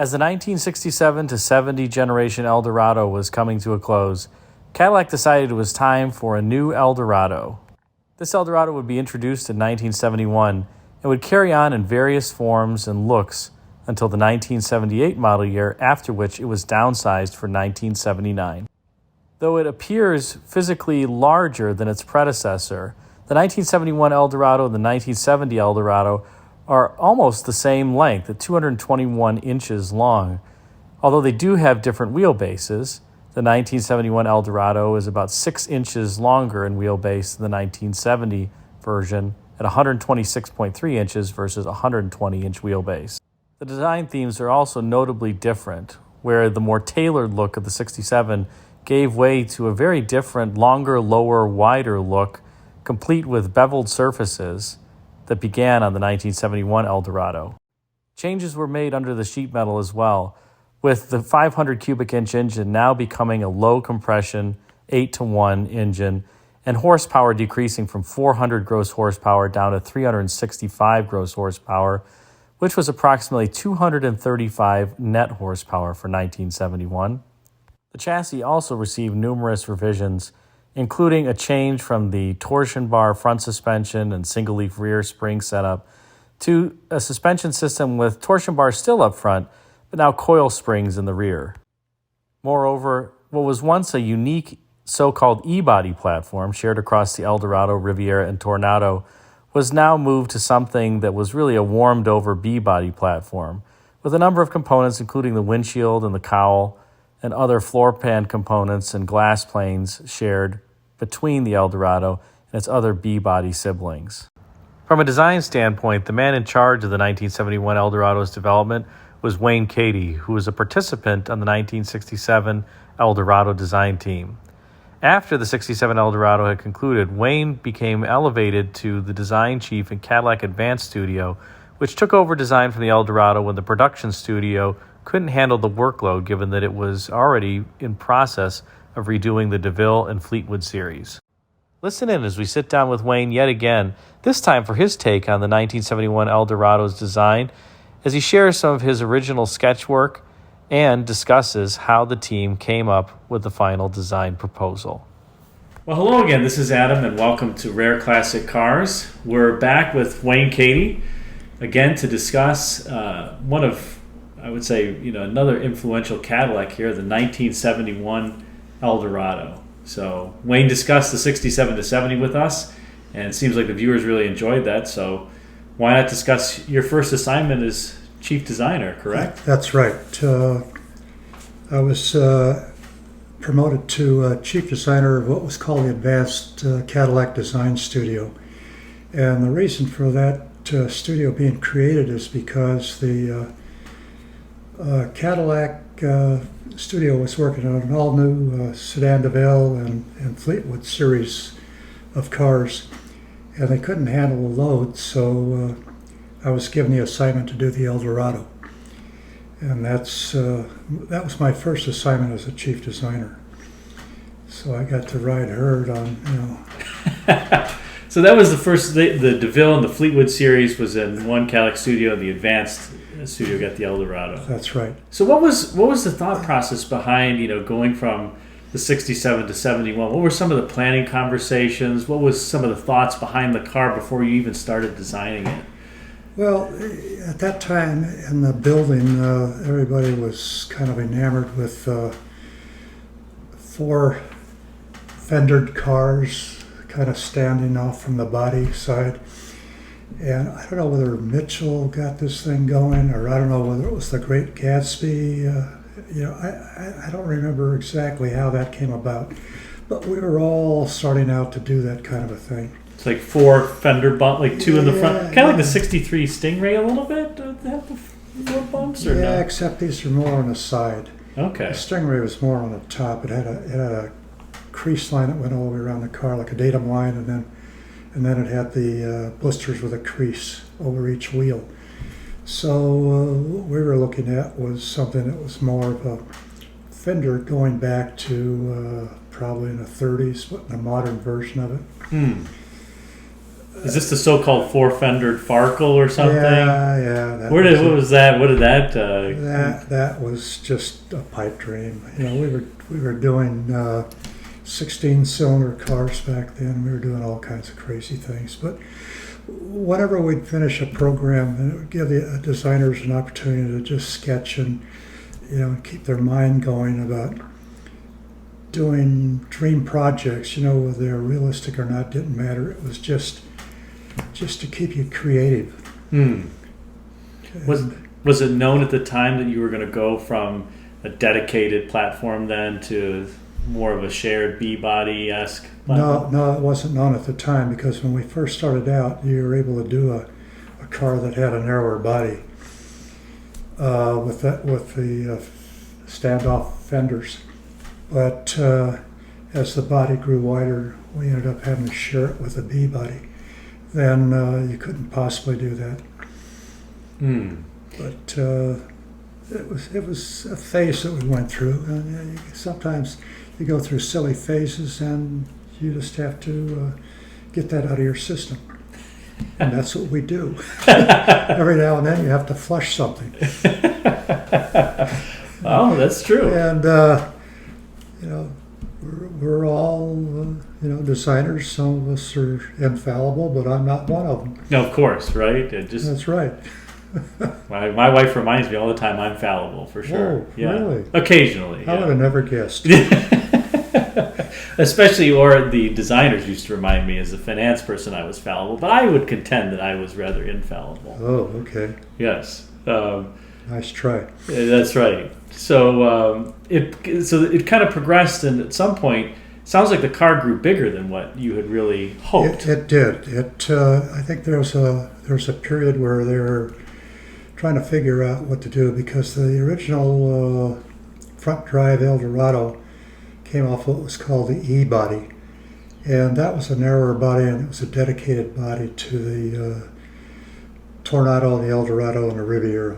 As the 1967 to 70 generation Eldorado was coming to a close, Cadillac decided it was time for a new Eldorado. This Eldorado would be introduced in 1971 and would carry on in various forms and looks until the 1978 model year, after which it was downsized for 1979. Though it appears physically larger than its predecessor, the 1971 Eldorado and the 1970 Eldorado are almost the same length at 221 inches long. Although they do have different wheelbases, the 1971 Eldorado is about 6 inches longer in wheelbase than the 1970 version at 126.3 inches versus 120-inch wheelbase. The design themes are also notably different, where the more tailored look of the 67 gave way to a very different, longer, lower, wider look, complete with beveled surfaces, that began on the 1971 Eldorado. Changes were made under the sheet metal as well, with the 500 cubic inch engine now becoming a low compression 8-to-1 engine, and horsepower decreasing from 400 gross horsepower down to 365 gross horsepower, which was approximately 235 net horsepower for 1971. The chassis also received numerous revisions, including a change from the torsion bar front suspension and single-leaf rear spring setup to a suspension system with torsion bars still up front, but now coil springs in the rear. Moreover, what was once a unique so-called E-body platform shared across the Eldorado, Riviera, and Tornado was now moved to something that was really a warmed-over B-body platform, with a number of components including the windshield and the cowl, and other floor pan components and glass planes shared between the Eldorado and its other B-body siblings. From a design standpoint, the man in charge of the 1971 Eldorado's development was Wayne Kady, who was a participant on the 1967 Eldorado design team. After the 67 Eldorado had concluded, Wayne became elevated to the design chief in Cadillac Advanced Studio, which took over design from the Eldorado when the production studio couldn't handle the workload given that it was already in process of redoing the DeVille and Fleetwood series. Listen in as we sit down with Wayne yet again, this time for his take on the 1971 Eldorado's design, as he shares some of his original sketch work and discusses how the team came up with the final design proposal. Well, hello again. This is Adam, and welcome to Rare Classic Cars. We're back with Wayne Kady again to discuss one of, I would say, another influential Cadillac here, the 1971 Eldorado. So Wayne discussed the 67 to 70 with us, and it seems like the viewers really enjoyed that. So why not discuss your first assignment as chief designer, correct? That's right. I was promoted to chief designer of what was called the Advanced Cadillac Design Studio. And the reason for that studio being created is because the Cadillac studio was working on an all-new sedan DeVille and Fleetwood series of cars, and they couldn't handle the load, so I was given the assignment to do the Eldorado, and that was my first assignment as a chief designer. So I got to ride herd on, So that was the first. The DeVille and the Fleetwood series was in one Cadillac studio, and the Advanced studio got the Eldorado. That's right. So what was the thought process behind going from the 67 to 71? What were some of the planning conversations? What was some of the thoughts behind the car before you even started designing it? Well, at that time in the building, everybody was kind of enamored with 4 fendered cars kind of standing off from the body side. And I don't know whether Mitchell got this thing going, or I don't know whether it was the Great Gatsby. I don't remember exactly how that came about. But we were all starting out to do that kind of a thing. It's like 4 fender bump, like 2 in the front. Kind of like the 63 Stingray a little bit? Did they have the 4 bumps or no? Except these are more on the side. Okay. The Stingray was more on the top. It had a crease line that went all the way around the car, like a datum line, and then it had the blisters with a crease over each wheel. So what we were looking at was something that was more of a fender going back to probably in the 30s, but in a modern version of it. Is this the so-called four-fendered Farkle or something? Yeah. What was that? What did that? That was just a pipe dream. We were doing 16-cylinder cars back then. We were doing all kinds of crazy things. But whenever we'd finish a program, it would give the designers an opportunity to just sketch and keep their mind going about doing dream projects. Whether they're realistic or not didn't matter. It was just to keep you creative. Was it known at the time that you were going to go from a dedicated platform then to more of a shared B-body-esque platform? No, it wasn't known at the time, because when we first started out, you were able to do a car that had a narrower body with the standoff fenders. But as the body grew wider, we ended up having to share it with a B-body. Then you couldn't possibly do that. But it was a phase that we went through. And sometimes you go through silly phases, and you just have to get that out of your system. And that's what we do. Every now and then you have to flush something. Oh, that's true. And we're all designers. Some of us are infallible, but I'm not one of them. No, of course, right? That's right. My wife reminds me all the time I'm fallible, for sure. Oh, really? Occasionally. I would have never guessed. Especially, or the designers used to remind me as a finance person I was fallible, but I would contend that I was rather infallible. Oh, okay. Yes. Nice try. That's right. So it kind of progressed, and at some point, sounds like the car grew bigger than what you had really hoped. It did. I think there was a period where they were trying to figure out what to do, because the original front drive Eldorado came off what was called the E-body, and that was a narrower body, and it was a dedicated body to the Tornado, the Eldorado, and the Riviera.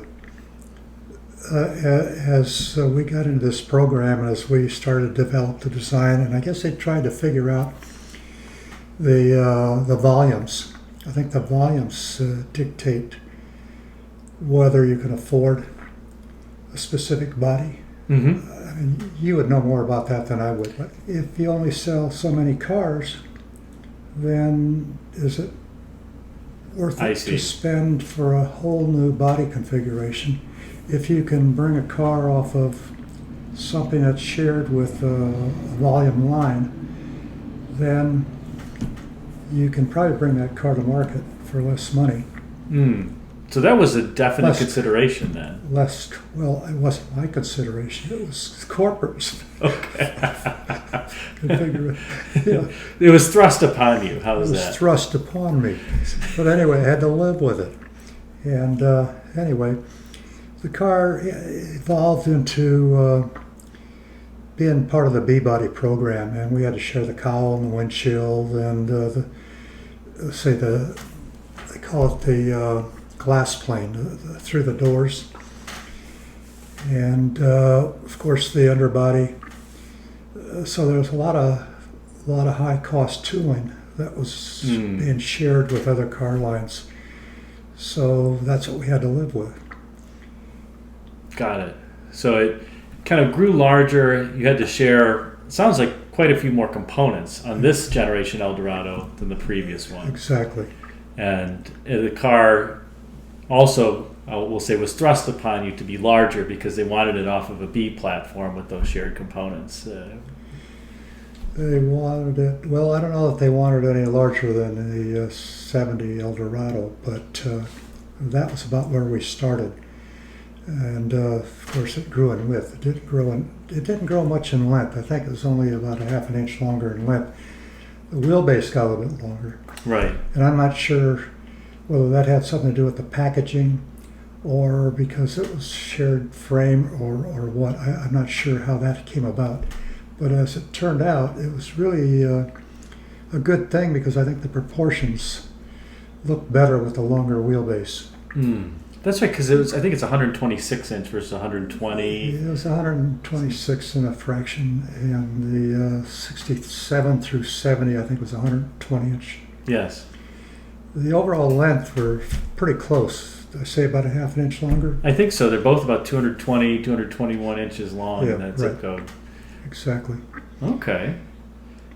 As we got into this program, and as we started to develop the design, and I guess they tried to figure out the volumes. I think the volumes dictate whether you can afford a specific body. Mm-hmm. I mean, you would know more about that than I would. But if you only sell so many cars, then is it worth it to spend for a whole new body configuration? If you can bring a car off of something that's shared with a volume line, then you can probably bring that car to market for less money. So that was a definite consideration then. Well, it wasn't my consideration. It was corporate's. Okay. Yeah. It was thrust upon you. How was that? It was thrust upon me. But anyway, I had to live with it. And anyway, the car evolved into being part of the B-body program, and we had to share the cowl and the windshield and they call it the glass plane through the doors, and of course the underbody. So there was a lot of high cost tooling that was being shared with other car lines. So that's what we had to live with. Got it. So it kind of grew larger. You had to share, it sounds like, quite a few more components on this generation Eldorado than the previous one. Exactly. And the car also, we'll say, was thrust upon you to be larger because they wanted it off of a B platform with those shared components. They wanted it, well, I don't know if they wanted it any larger than the 70 Eldorado, but that was about where we started. And of course it grew in width. It didn't grow much in length. I think it was only about a half an inch longer in length. The wheelbase got a little bit longer. Right. And I'm not sure whether that had something to do with the packaging or because it was shared frame or what. I'm not sure how that came about. But as it turned out, it was really a good thing because I think the proportions look better with the longer wheelbase. That's right, because I think it's 126 inch versus 120. It was 126 and a fraction, and the 67 through 70, I think, was 120 inch. Yes. The overall length were pretty close. Did I say about a half an inch longer? I think so. They're both about 220, 221 inches long Yeah, in that right. zip code. Exactly. Okay.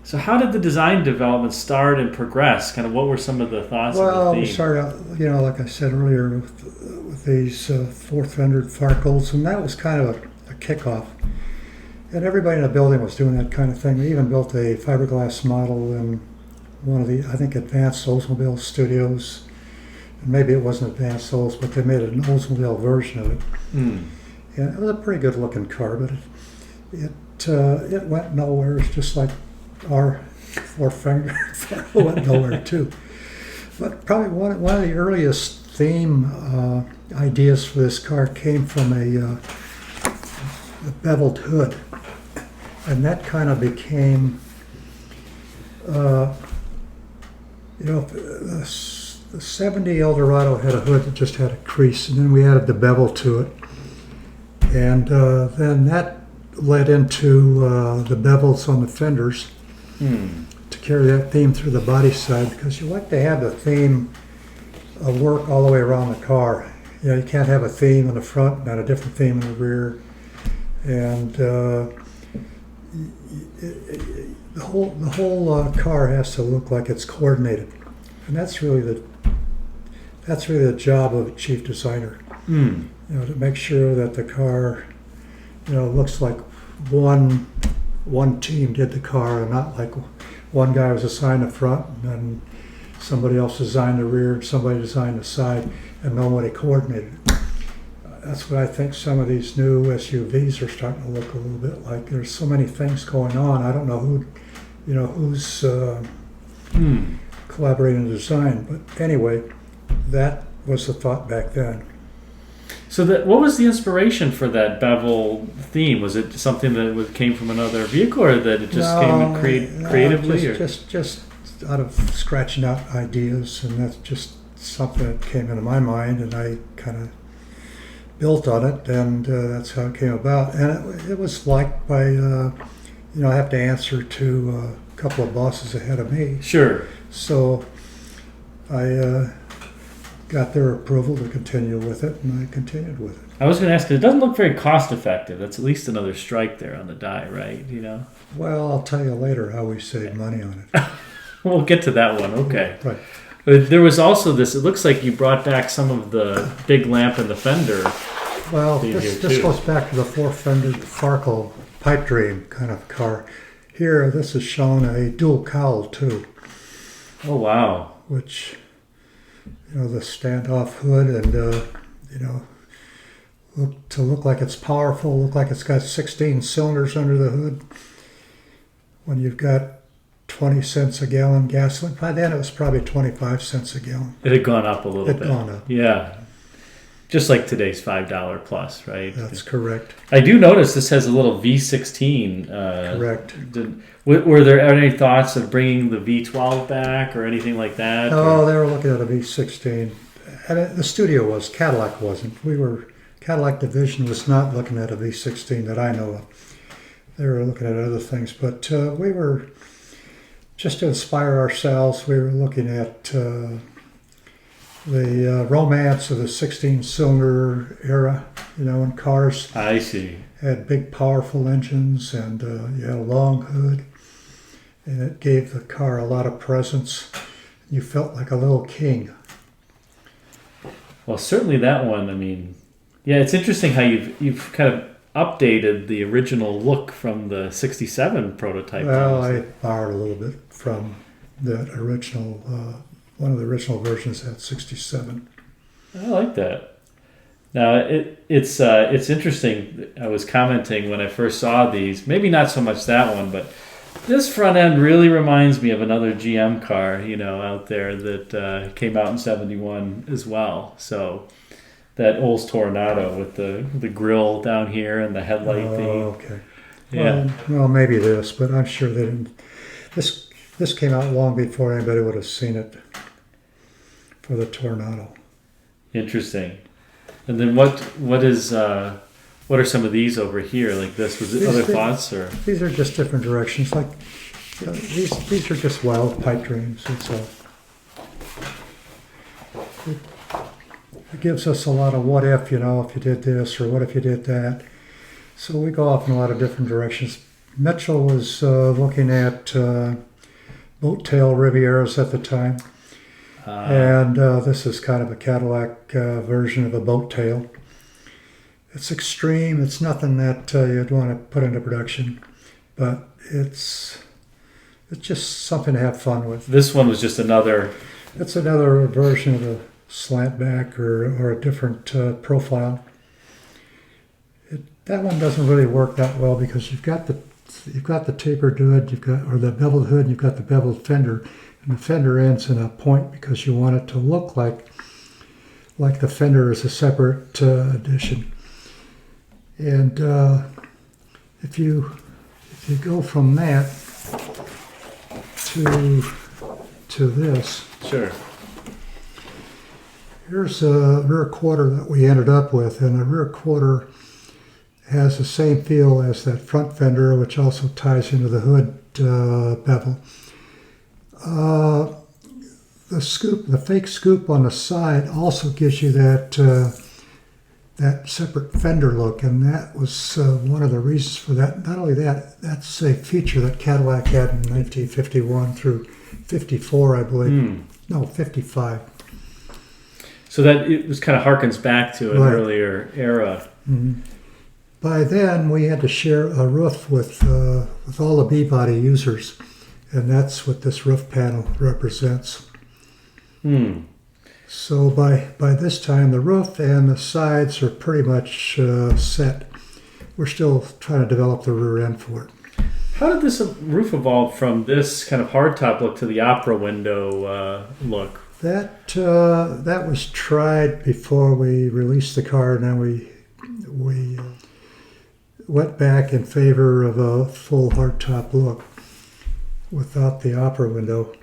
So how did the design development start and progress? Kind of what were some of the thoughts Well, of the we theme? started out, like I said earlier, with these fourth fender Farkles, and that was kind of a kickoff. And everybody in the building was doing that kind of thing. We even built a fiberglass model in one of the, I think, Advanced Oldsmobile studios. And maybe it wasn't Advanced Olds, but they made an Oldsmobile version of it. Hmm. And it was a pretty good looking car, but it went nowhere. It's just like our four fender Farkle went nowhere too. But probably one of the earliest theme ideas for this car came from a beveled hood, and that kind of became, the 70 Eldorado had a hood that just had a crease, and then we added the bevel to it, and then that led into the bevels on the fenders. To carry that theme through the body side, because you like to have the theme work all the way around the car. You can't have a theme in the front and not a different theme in the rear, and the whole car has to look like it's coordinated, and that's really the job of a chief designer. To make sure that the car, looks like one team did the car, and not like one guy was assigned the front and then somebody else designed the rear and somebody designed the side, and nobody coordinated. That's what I think some of these new SUVs are starting to look a little bit like. There's so many things going on. I don't know who's collaborating in design, but anyway, that was the thought back then. So what was the inspiration for that bevel theme? Was it something that came from another vehicle, or that it just came creatively? Just out of scratching out ideas, and that's just something that came into my mind, and I kind of built on it, and that's how it came about. And it was liked by, I have to answer to a couple of bosses ahead of me. Sure. So I got their approval to continue with it, and I continued with it. I was going to ask, 'cause it doesn't look very cost effective. That's at least another strike there on the die, right? Well, I'll tell you later how we save money on it. We'll get to that one. Okay. Right. There was also this. It looks like you brought back some of the big lamp in the fender. Well, this goes back to the four-fender Farkle pipe dream kind of car. Here, this is shown a dual cowl too. Oh wow! Which, the standoff hood, and look like it's powerful, look like it's got 16 cylinders under the hood. When you've got 20 cents a gallon gasoline, by then it was probably 25 cents a gallon. It had gone up a little bit. It had gone up. Yeah. Just like today's $5 plus, right? That's correct. I do notice this has a little V16. Correct. Were there any thoughts of bringing the V12 back or anything like that? No, they were looking at a V16. And the studio was. Cadillac wasn't. Cadillac division was not looking at a V16 that I know of. They were looking at other things. But we were, just to inspire ourselves, we were looking at the romance of the 16-cylinder era, in cars. I see. Had big, powerful engines, and you had a long hood, and it gave the car a lot of presence. You felt like a little king. Well, certainly that one. I mean, yeah, it's interesting how you've kind of updated the original look from the '67 prototype. Well, I borrowed a little bit from the original. One of the original versions had 67. I like that. Now it's interesting. I was commenting when I first saw these. Maybe not so much that one, but this front end really reminds me of another GM car, out there that came out in '71 as well. So that Olds Tornado with the grill down here and the headlight theme. Okay. Yeah. Well, maybe this, but I'm sure they didn't. This came out long before anybody would have seen it. For the Tornado. Interesting. And then what are some of these over here like this? Was it other thoughts or? These are just different directions. Like these are just wild pipe dreams. It's it gives us a lot of what if, if you did this or what if you did that. So we go off in a lot of different directions. Mitchell was looking at boat tail Rivieras at the time. And this is kind of a Cadillac version of a boat tail. It's extreme. It's nothing that you'd want to put into production, but it's just something to have fun with. This one was just another... It's another version of a slant back or a different profile. That one doesn't really work that well because you've got the tapered hood, or the beveled hood, and you've got the beveled fender. And the fender ends in a point because you want it to look like the fender is a separate addition. And if you go from that to this, Sure. here's a rear quarter that we ended up with, and the rear quarter has the same feel as that front fender, which also ties into the hood bevel. The fake scoop on the side also gives you that separate fender look, and that was one of the reasons for that. Not only that, that's a feature that Cadillac had in 1951 through 54, I believe. No, 55. So that it was kind of harkens back to an Right. earlier era. Mm-hmm. By then, we had to share a roof with all the B-body users, and that's what this roof panel represents. So by this time, the roof and the sides are pretty much set. We're still trying to develop the rear end for it. How did this roof evolve from this kind of hardtop look to the opera window look? That was tried before we released the car, and then we went back in favor of a full hardtop look without the opera window.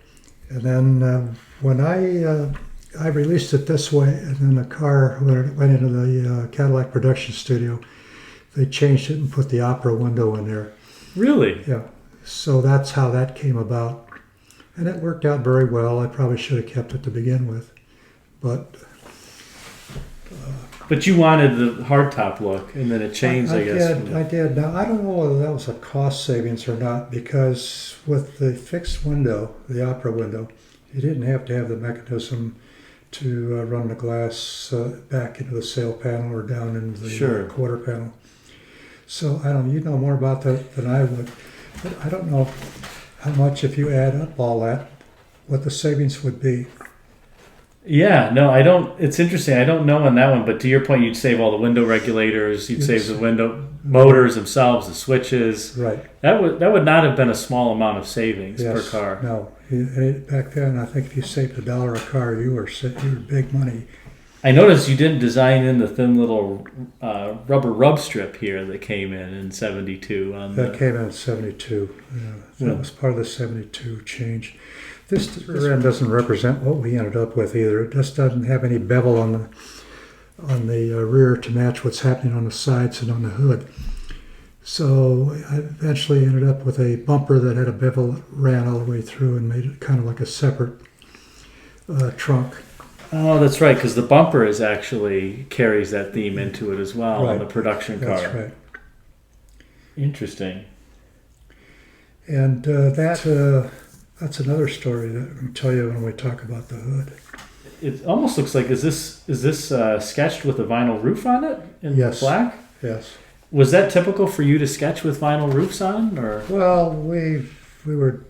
And then when I released it this way, and then the car went into the Cadillac production studio, they changed it and put the opera window in there. Really? Yeah. So that's how that came about. And it worked out very well. I probably should have kept it to begin with. But you wanted the hardtop look, and then it changed, I guess. I did. Now, I don't know whether that was a cost savings or not, because with the fixed window, the opera window, you didn't have to have the mechanism to run the glass back into the sail panel or down into the quarter panel. So I don't. You know more about that than I would. But I don't know how much, if you add up all that, what the savings would be. Yeah, no, I don't. It's interesting. I don't know on that one, but to your point, you'd save all the window regulators. You'd save the window motors themselves, the switches. Right. That would not have been a small amount of savings per car. No. Back then, I think if you saved $1 a car, you were big money. I noticed you didn't design in the thin little rubber rub strip here that came in 72. That came in 72. Yeah, that was part of the 72 change. This rear end doesn't represent what we ended up with either. It just doesn't have any bevel on the rear to match what's happening on the sides and on the hood. So I eventually ended up with a bumper that had a bevel that ran all the way through and made it kind of like a separate trunk. Oh, that's right, because the bumper actually carries that theme into it as well on the production car. That's right. Interesting. And that's another story that I'm going to tell you when we talk about the hood. It almost looks like, is this sketched with a vinyl roof on it in black? Yes. Was that typical for you to sketch with vinyl roofs on, or? Well, we were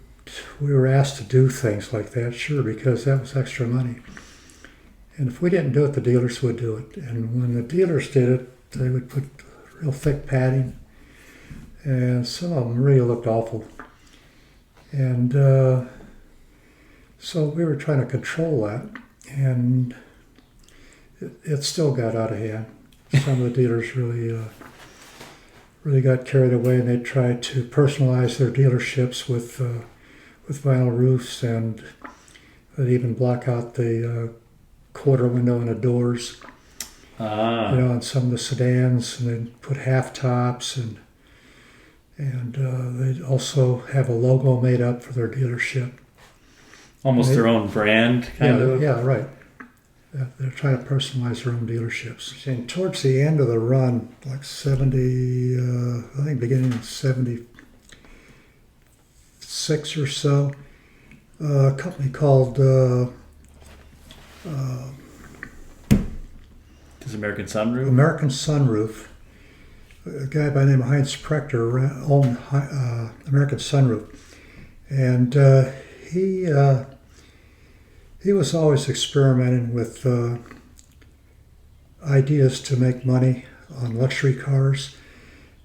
asked to do things like that, sure, because that was extra money. And if we didn't do it, the dealers would do it. And when the dealers did it, they would put real thick padding, and some of them really looked awful. And so we were trying to control that, and it still got out of hand. Some of the dealers really got carried away, and they tried to personalize their dealerships with vinyl roofs, and they'd even block out the quarter window in the doors. On some of the sedans, and they'd put half tops, and they'd also have a logo made up for their dealership. Almost their own brand, kind of. Yeah, right. They're trying to personalize their own dealerships. And towards the end of the run, like 70, I think beginning in 76 or so, a company called Does American Sunroof? American Sunroof. A guy by the name of Heinz Prechter owned American Sunroof, and he was always experimenting with ideas to make money on luxury cars,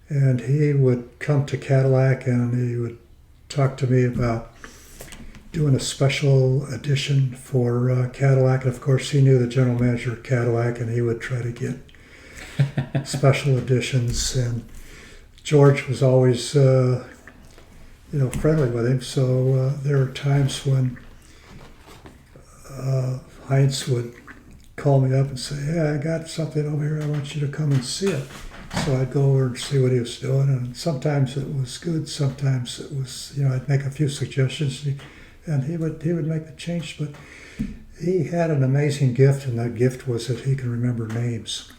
and he would come to Cadillac and he would talk to me about doing a special edition for Cadillac, and of course he knew the general manager of Cadillac, and he would try to get special editions, and George was always friendly with him, so there were times when Heinz would call me up and say, "Hey, I got something over here, I want you to come and see it." So I'd go over and see what he was doing, and sometimes it was good, sometimes it was, I'd make a few suggestions, and he would make the change, but he had an amazing gift, and that gift was that he could remember names.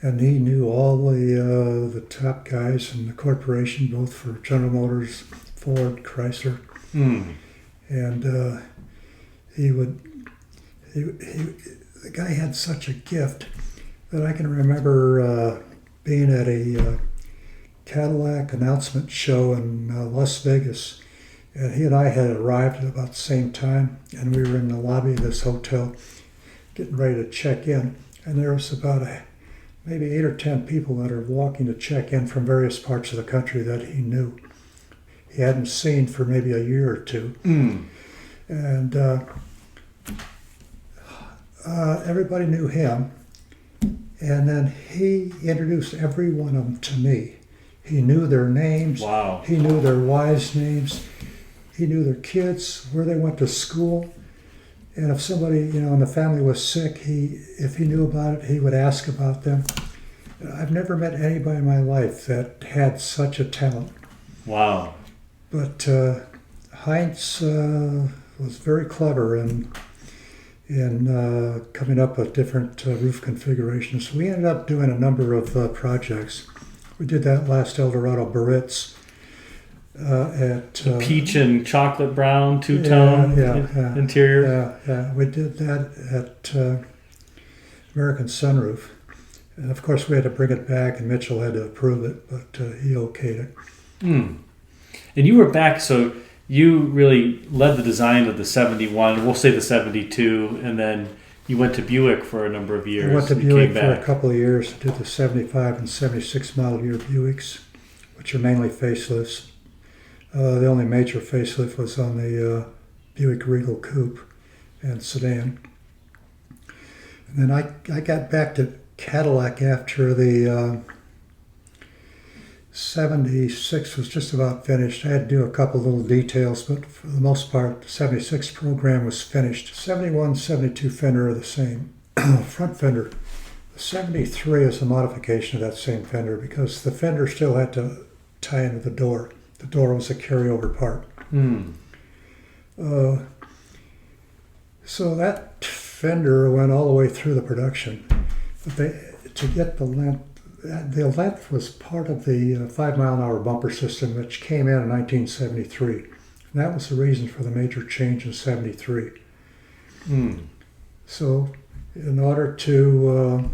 And he knew all the top guys in the corporation, both for General Motors, Ford, Chrysler. And the guy had such a gift that I can remember being at a Cadillac announcement show in Las Vegas. And he and I had arrived at about the same time, and we were in the lobby of this hotel getting ready to check in. And there was about maybe 8 or 10 people that are walking to check in from various parts of the country that he knew. He hadn't seen for maybe a year or two. And everybody knew him. And then he introduced every one of them to me. He knew their names. Wow. He knew their wives' names. He knew their kids, where they went to school. And if somebody, in the family was sick, if he knew about it, he would ask about them. I've never met anybody in my life that had such a talent. Wow. But Heinz was very clever in coming up with different roof configurations. We ended up doing a number of projects. We did that last Eldorado Biarritz. At Peach and chocolate brown two-tone interior. Yeah. We did that at American Sunroof. And of course, we had to bring it back, and Mitchell had to approve it, but he okayed it. And you were back, so you really led the design of the 71, we'll say the 72, and then you went to Buick for a number of years. I went to Buick for a couple of years, did the 75 and 76 model year Buicks, which are mainly facelifts. The only major facelift was on the Buick Regal Coupe and sedan. And then I got back to Cadillac after the 76 was just about finished. I had to do a couple little details, but for the most part, the 76 program was finished. 71, 72 fender are the same. Front fender. The 73 is a modification of that same fender because the fender still had to tie into the door. The door was a carryover part. So that fender went all the way through the production. But to get the length was part of the 5 mile an hour bumper system, which came in 1973. And that was the reason for the major change in 73. So in order to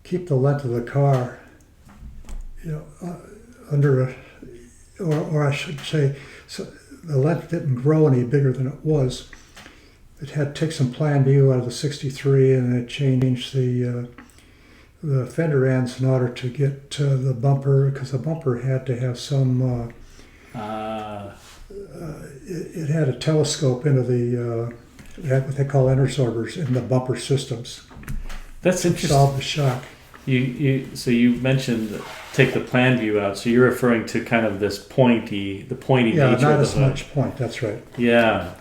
keep the length of the car, or I should say, so the length didn't grow any bigger than it was. It had to take some plan view out of the 63, and it changed the fender ends in order to get to the bumper, because the bumper had to have some. It had a telescope into the. It had what they call intersorbers in the bumper systems. That's interesting. Solve the shock. So you mentioned take the plan view out. So you're referring to kind of this pointy nature of the hood. Yeah, not as much point. That's right. Yeah,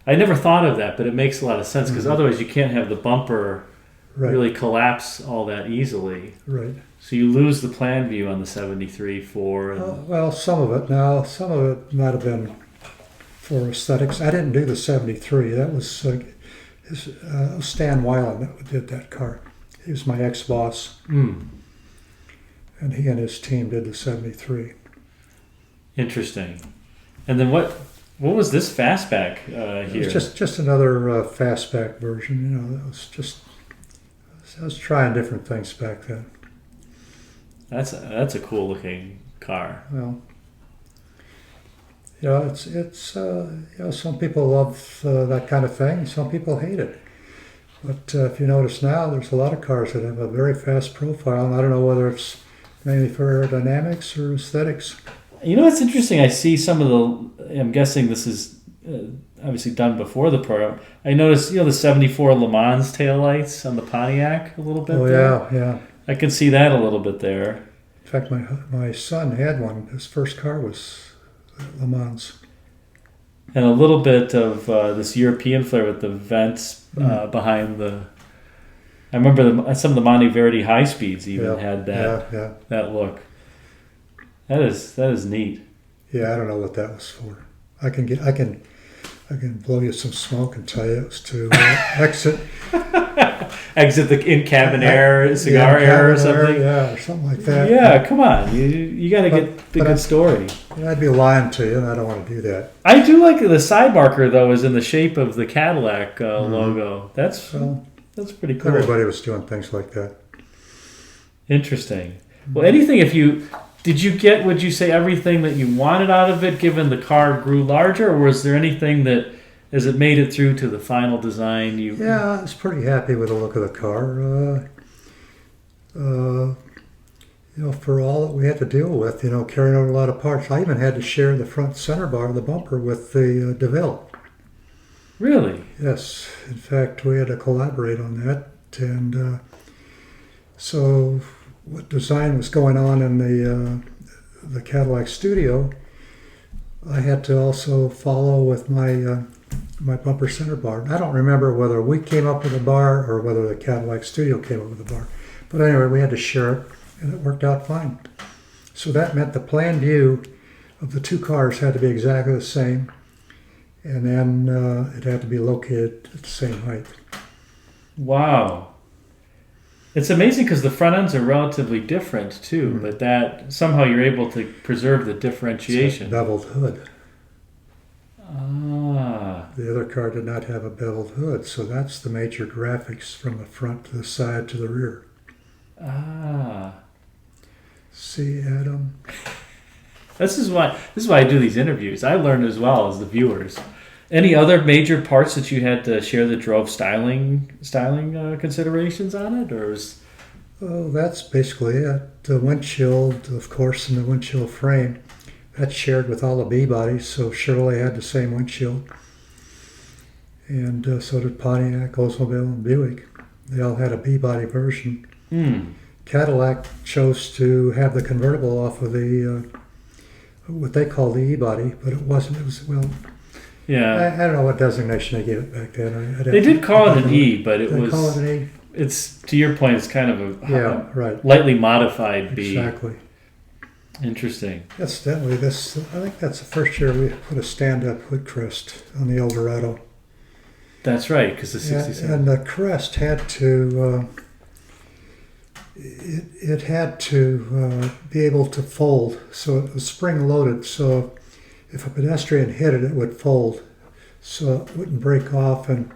I never thought of that, but it makes a lot of sense because otherwise you can't have the bumper really collapse all that easily. Right. So you lose the plan view on the 73 for. Well, some of it. Now, some of it might have been for aesthetics. I didn't do the 73. That was Stan Weiland that did that car. He was my ex-boss, Mm. and he and his team did the 73. Interesting. And then what was this fastback It here? was just another fastback version. You know, I was trying different things back then. That's a cool looking car. Well, you know, it's you know, some people love that kind of thing. Some people hate it. But if you notice now, there's a lot of cars that have a very fast profile, and I don't know whether it's mainly for aerodynamics or aesthetics. You know, it's interesting. I see some of the. I'm guessing this is obviously done before the program. I noticed, the '74 Le Mans taillights on the Pontiac a little bit. Oh there. yeah. I can see that a little bit there. In fact, my son had one. His first car was Le Mans. And a little bit of this European flair with the vents behind the. I remember some of the Monteverdi high speeds even had that look. That is neat. Yeah, I don't know what that was for. I can blow you some smoke and tell you it was to exit the in-cabin air, cigar air or something. Or something like that. Yeah, come on. You got to get the good story. I'd be lying to you, and I don't want to do that. I do like the side marker, though, is in the shape of the Cadillac logo. That's pretty cool. Everybody was doing things like that. Interesting. Well, would you say everything that you wanted out of it, given the car grew larger, or was there anything that, as it made it through to the final design, Yeah, I was pretty happy with the look of the car. For all that we had to deal with, carrying out a lot of parts. I even had to share the front center bar, the bumper, with the Beveled. Really? Yes. In fact, we had to collaborate on that. And so what design was going on in the Cadillac studio, I had to also follow with my bumper center bar. I don't remember whether we came up with a bar or whether the Cadillac studio came up with a bar. But anyway, we had to share it, and it worked out fine. So that meant the plan view of the two cars had to be exactly the same, and then it had to be located at the same height. Wow. It's amazing because the front ends are relatively different too, but that somehow you're able to preserve the differentiation. It's a beveled hood. Ah. The other car did not have a beveled hood, so that's the major graphics from the front to the side to the rear. Ah. See, Adam? This is why I do these interviews. I learn as well as the viewers. Any other major parts that you had to share that drove styling considerations on it, or was? Oh, that's basically it. The windshield, of course, and the windshield frame, that's shared with all the B bodies. So Chevrolet had the same windshield, and so did Pontiac, Oldsmobile, and Buick. They all had a B body version. Cadillac chose to have the convertible off of the what they call the E body, but it wasn't. It was Yeah. I don't know what designation they gave it back then. They did call it an E, but it was. Call it an E? It's, to your point, it's kind of a right. lightly modified B. Exactly. Interesting. Incidentally, I think that's the first year we put a stand-up hood crest on the Eldorado. That's right, because the 67. And the crest had to. It had to be able to fold, so it was spring-loaded. So if a pedestrian hit it, it would fold, so it wouldn't break off and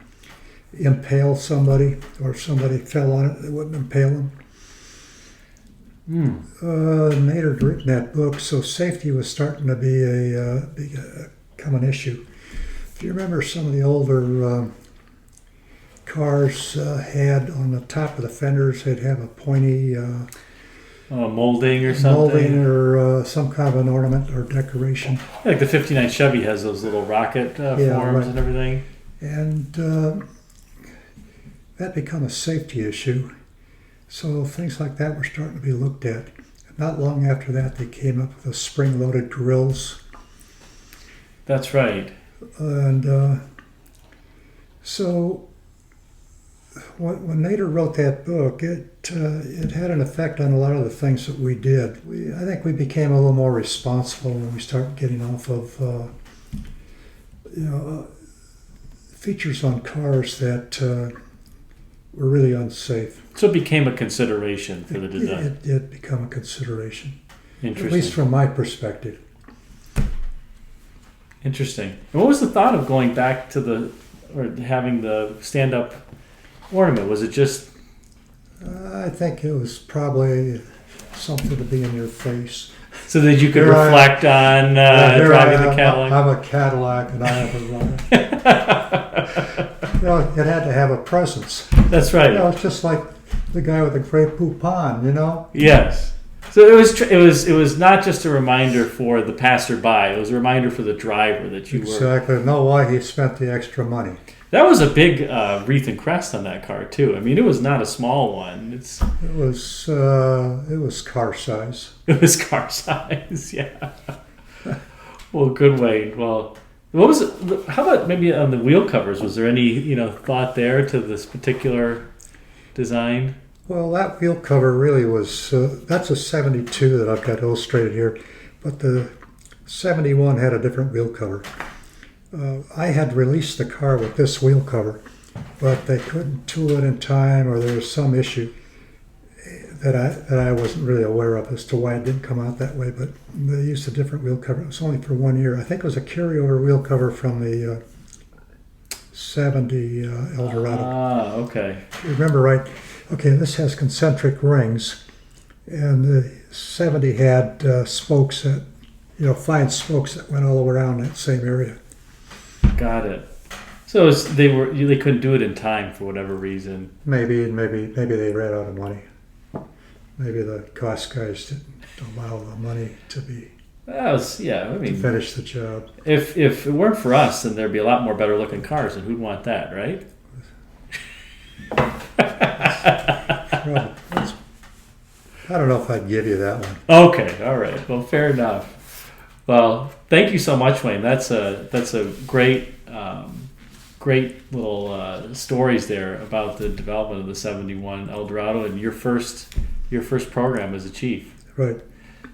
impale somebody, or if somebody fell on it, it wouldn't impale them. Nader had written that book, so safety was starting to become an issue. If you remember, some of the older cars had on the top of the fenders, they'd have a pointy molding or something. Molding or some kind of an ornament or decoration. Like the 59 Chevy has those little rocket forms and everything. And that became a safety issue. So things like that were starting to be looked at. Not long after that, they came up with the spring-loaded grills. That's right. And so when Nader wrote that book, it had an effect on a lot of the things that we did. I think we became a little more responsible when we started getting off of features on cars that were really unsafe. So it became a consideration for the design. It did become a consideration, Interesting. at least from my perspective. Interesting. And what was the thought of going back to having the stand-up ornament? Was it just... I think it was probably something to be in your face. So that you could reflect on driving the Cadillac? I'm a Cadillac and I have a runner. It had to have a presence. That's right. It's just like the guy with the Grey Poupon, Yes. So it was not just a reminder for the passerby. It was a reminder for the driver that you were... Exactly. Know why he spent the extra money. That was a big wreath and crest on that car, too. I mean, it was not a small one. It was car size. It was car size, yeah. Well, good, Wayne. Well, what was it? How about maybe on the wheel covers? Was there any thought there to this particular design? Well, that wheel cover really was, that's a 72 that I've got illustrated here, but the 71 had a different wheel cover. I had released the car with this wheel cover, but they couldn't tool it in time, or there was some issue that I wasn't really aware of as to why it didn't come out that way, but they used a different wheel cover. It was only for 1 year. I think it was a carryover wheel cover from the 70 Eldorado. Ah, okay. If you remember right, okay, this has concentric rings, and the 70 had spokes that, fine spokes that went all around that same area. Got it. So they couldn't do it in time for whatever reason. Maybe they ran out of money. Maybe the cost guys didn't allow the money to be to finish the job. If it weren't for us, then there'd be a lot more better looking cars, and who'd want that, right? I don't know if I'd give you that one. Okay, all right. Well, fair enough. Well, thank you so much, Wayne. That's a great little stories there about the development of the 71 Eldorado and your first program as a chief. Right.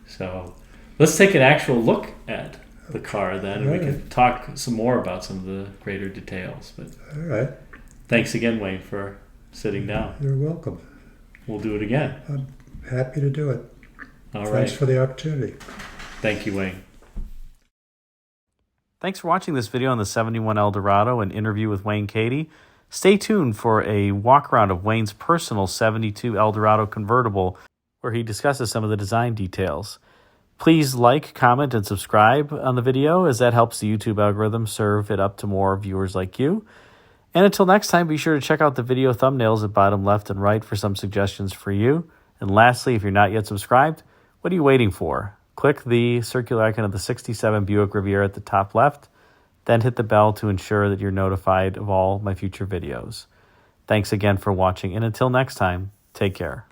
So let's take an actual look at the car then, and right. we can talk some more about some of the greater details. But all right. Thanks again, Wayne, for sitting down. You're welcome. We'll do it again. I'm happy to do it. All right. Thanks for the opportunity. Thank you, Wayne. Thanks for watching this video on the 71 Eldorado and interview with Wayne Kady. Stay tuned for a walk around of Wayne's personal 72 Eldorado convertible, where he discusses some of the design details. Please like, comment, and subscribe on the video, as that helps the YouTube algorithm serve it up to more viewers like you. And until next time, be sure to check out the video thumbnails at bottom left and right for some suggestions for you. And lastly, if you're not yet subscribed, what are you waiting for? Click the circular icon of the 67 Buick Riviera at the top left, then hit the bell to ensure that you're notified of all my future videos. Thanks again for watching, and until next time, take care.